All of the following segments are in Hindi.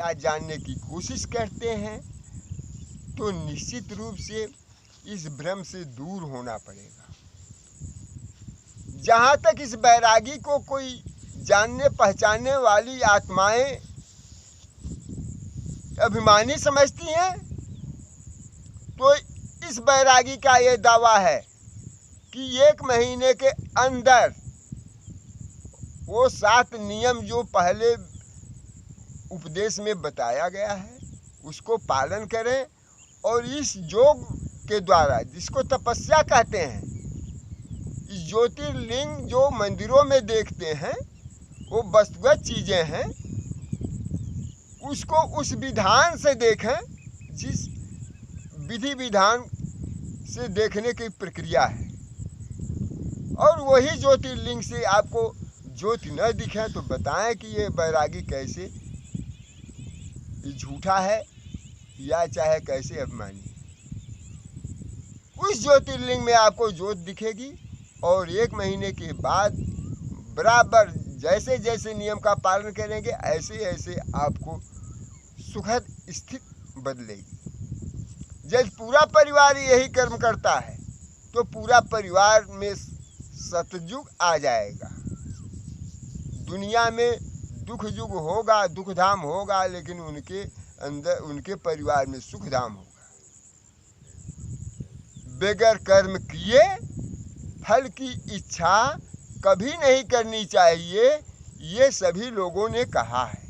या जानने की कोशिश करते हैं तो निश्चित रूप से इस भ्रम से दूर होना पड़ेगा। जहाँ तक इस बैरागी को कोई जानने पहचानने वाली आत्माएं अभिमानी समझती हैं, तो इस बैरागी का ये दावा है कि 1 महीने के अंदर वो 7 नियम जो पहले उपदेश में बताया गया है उसको पालन करें और इस योग के द्वारा, जिसको तपस्या कहते हैं, इस ज्योतिर्लिंग जो मंदिरों में देखते हैं वो वस्तुगत चीज़ें हैं, उसको उस विधान से देखें जिस विधि विधान से देखने की प्रक्रिया है। और वही ज्योतिर्लिंग से आपको ज्योति न दिखे तो बताएं कि ये बैरागी कैसे झूठा है या चाहे कैसे अभिमानी है। उस ज्योतिर्लिंग में आपको ज्योत दिखेगी और 1 महीने के बाद बराबर जैसे जैसे नियम का पालन करेंगे ऐसे ऐसे आपको सुखद स्थिति बदलेगी। जब पूरा परिवार यही कर्म करता है तो पूरा परिवार में सतयुग आ जाएगा। दुनिया में दुख युग होगा, दुख धाम होगा, लेकिन उनके अंदर, उनके परिवार में सुख धाम होगा। बगैर कर्म किए फल की इच्छा कभी नहीं करनी चाहिए, ये सभी लोगों ने कहा है,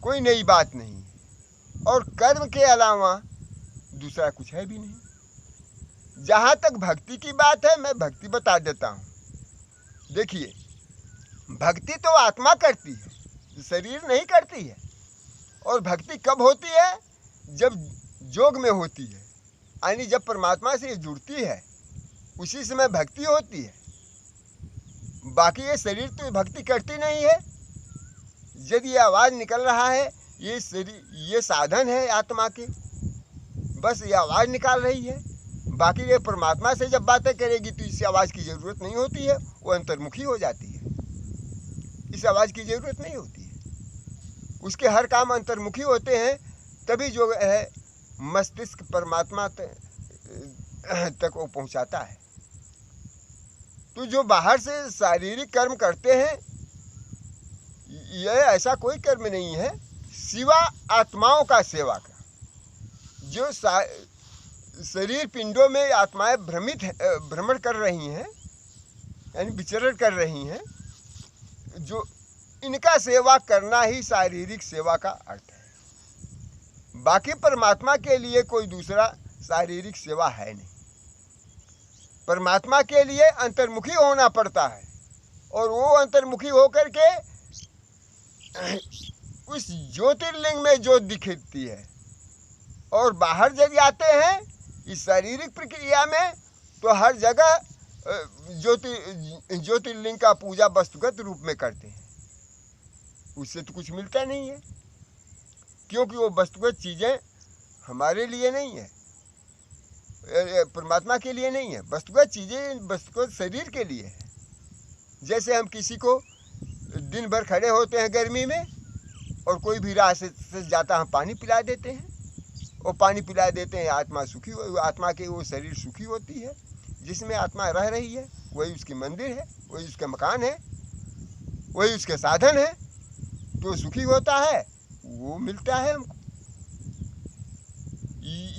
कोई नई बात नहीं है। और कर्म के अलावा दूसरा कुछ है भी नहीं। जहाँ तक भक्ति की बात है, मैं भक्ति बता देता हूँ। देखिए, भक्ति तो आत्मा करती है, शरीर नहीं करती है। और भक्ति कब होती है? जब योग में होती है, यानी जब परमात्मा से जुड़ती है उसी समय भक्ति होती है। बाकी ये शरीर तो भक्ति करती नहीं है। यदि ये आवाज़ निकल रहा है, ये शरीर, ये साधन है आत्मा के, बस ये आवाज़ निकाल रही है। बाकी ये परमात्मा से जब बातें करेगी तो इस आवाज़ की ज़रूरत नहीं होती है, वो अंतर्मुखी हो जाती है। इस आवाज़ की ज़रूरत नहीं होती है, उसके हर काम अंतर्मुखी होते हैं, तभी जो है मस्तिष्क परमात्मा तक वो पहुंचाता है। तो जो बाहर से शारीरिक कर्म करते हैं, यह ऐसा कोई कर्म नहीं है सिवा आत्माओं का सेवा का। जो शरीर पिंडों में आत्माएं भ्रमण कर रही हैं, यानी विचरण कर रही हैं, जो इनका सेवा करना ही शारीरिक सेवा का अर्थ है। बाकी परमात्मा के लिए कोई दूसरा शारीरिक सेवा है नहीं। परमात्मा के लिए अंतर्मुखी होना पड़ता है, और वो अंतर्मुखी होकर के उस ज्योतिर्लिंग में ज्योत दिखती है। और बाहर जब आते हैं इस शारीरिक प्रक्रिया में, तो हर जगह ज्योतिर्लिंग का पूजा वस्तुगत रूप में करते हैं। उससे तो कुछ मिलता नहीं है, क्योंकि वो वस्तुगत चीज़ें हमारे लिए नहीं है, परमात्मा के लिए नहीं है। वस्तुगत चीज़ें वस्तुगत शरीर के लिए है। जैसे हम किसी को दिन भर खड़े होते हैं गर्मी में, और कोई भी राह से जाता, हम पानी पिला देते हैं, और पानी पिला देते हैं, आत्मा सुखी हो, आत्मा के वो शरीर सुखी होती है। जिसमें आत्मा रह रही है वही उसकी मंदिर है, वही उसका मकान है, वही उसके साधन है, तो सुखी होता है, वो मिलता है हमको।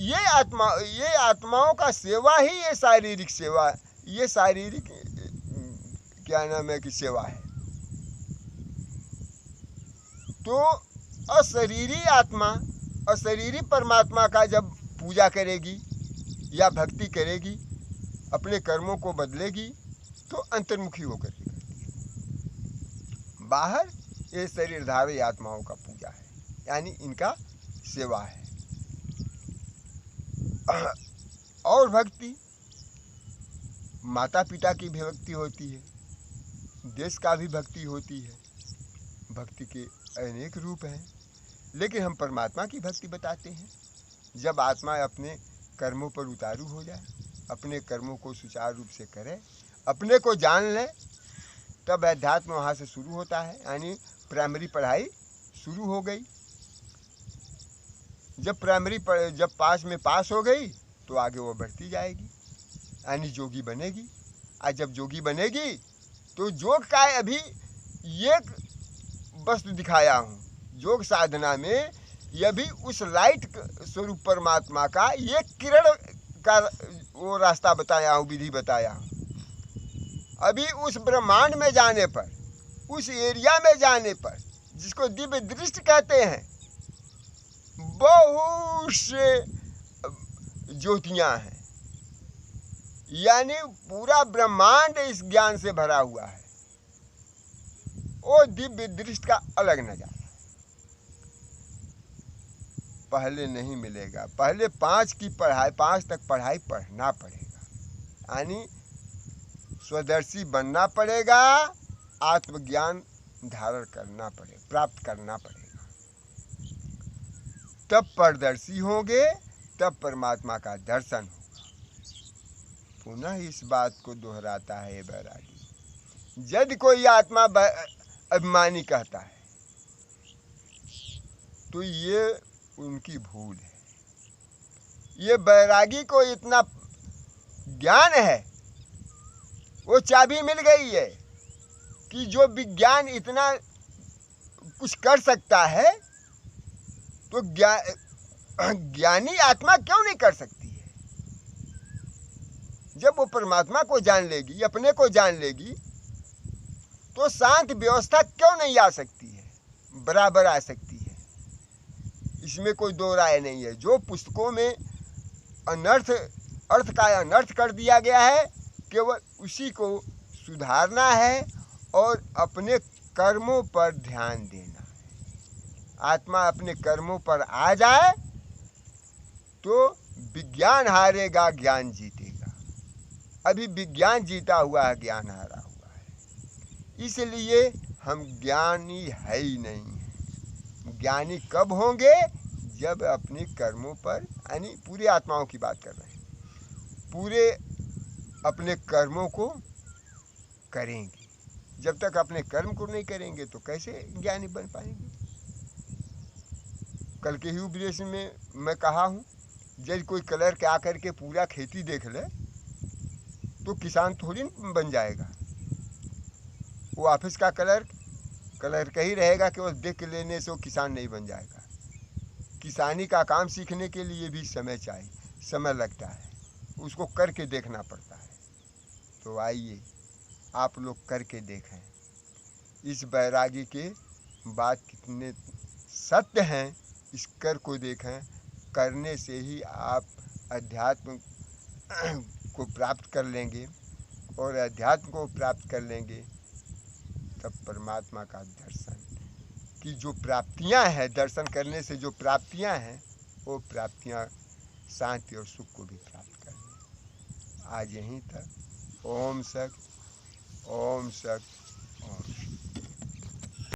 ये आत्माओं का सेवा ही ये शारीरिक सेवा, ये शारीरिक क्या नाम है कि सेवा है। तो अशरीरी आत्मा अशरीरी परमात्मा का जब पूजा करेगी या भक्ति करेगी, अपने कर्मों को बदलेगी, तो अंतर्मुखी होकर के करती है। बाहर ये शरीरधारी आत्माओं का पूजा है, यानी इनका सेवा है। और भक्ति माता पिता की भी भक्ति होती है, देश का भी भक्ति होती है। भक्ति के अनेक रूप हैं, लेकिन हम परमात्मा की भक्ति बताते हैं। जब आत्मा अपने कर्मों पर उतारू हो जाए, अपने कर्मों को सुचारू रूप से करे, अपने को जान ले, तब अध्यात्म वहाँ से शुरू होता है, यानी प्राइमरी पढ़ाई शुरू हो गई। जब जब पास में पास हो गई तो आगे वो बढ़ती जाएगी, यानी जोगी बनेगी। और जब जोगी बनेगी तो योग का अभी एक वस्तु दिखाया हूँ, योग साधना में यह भी उस लाइट स्वरूप परमात्मा का एक किरण का वो रास्ता बताया हूँ, विधि बताया हूँ। अभी उस ब्रह्मांड में जाने पर, उस एरिया में जाने पर, जिसको दिव्य दृष्टि कहते हैं, बहुत से ज्योतियां हैं, यानी पूरा ब्रह्मांड इस ज्ञान से भरा हुआ है। वो दिव्य दृष्टि का अलग नजारा पहले नहीं मिलेगा। पहले 5 तक पढ़ाई पढ़ना पड़ेगा, यानी स्वदर्शी बनना पड़ेगा, आत्मज्ञान धारण करना पड़ेगा, प्राप्त करना पड़ेगा। तब परदर्शी होंगे, तब परमात्मा का दर्शन होगा। पुनः इस बात को दोहराता है बैरागी, यदि कोई आत्मा अभिमानी कहता है तो ये उनकी भूल है। ये बैरागी को इतना ज्ञान है, वो चाबी मिल गई है कि जो विज्ञान इतना कुछ कर सकता है तो ज्ञानी आत्मा क्यों नहीं कर सकती है। जब वो परमात्मा को जान लेगी, अपने को जान लेगी, तो शांत व्यवस्था क्यों नहीं आ सकती है, बराबर आ सकती है। इसमें कोई दो राय नहीं है। जो पुस्तकों में अर्थ का अनर्थ कर दिया गया है, केवल उसी को सुधारना है और अपने कर्मों पर ध्यान देना है। आत्मा अपने कर्मों पर आ जाए तो विज्ञान हारेगा, ज्ञान जीतेगा। अभी विज्ञान जीता हुआ है, ज्ञान हारा हुआ है। इसलिए हम ज्ञानी है ही नहीं है। ज्ञानी कब होंगे, जब अपने कर्मों पर, यानी पूरे आत्माओं की बात कर रहे हैं, पूरे अपने कर्मों को करेंगे। जब तक अपने कर्म को नहीं करेंगे तो कैसे ज्ञानी बन पाएंगे। कल के ही उपदेश में मैं कहा हूँ, यदि कोई कलर के आकर के पूरा खेती देख ले तो किसान थोड़ी बन जाएगा। वो ऑफिस का कलर का ही रहेगा, कि वो देख लेने से वो किसान नहीं बन जाएगा। किसानी का काम सीखने के लिए भी समय चाहिए, समय लगता है, उसको करके देखना पड़ता है। तो आइए आप लोग करके देखें, इस बैरागी के बात कितने सत्य हैं, इस कर को देखें। करने से ही आप अध्यात्म को प्राप्त कर लेंगे, और अध्यात्म को प्राप्त कर लेंगे तब परमात्मा का दर्शन की जो प्राप्तियां हैं, दर्शन करने से जो प्राप्तियां हैं, वो प्राप्तियां शांति और सुख को भी प्राप्त कर लें। आज यहीं तक। ओम सत, ओम सत।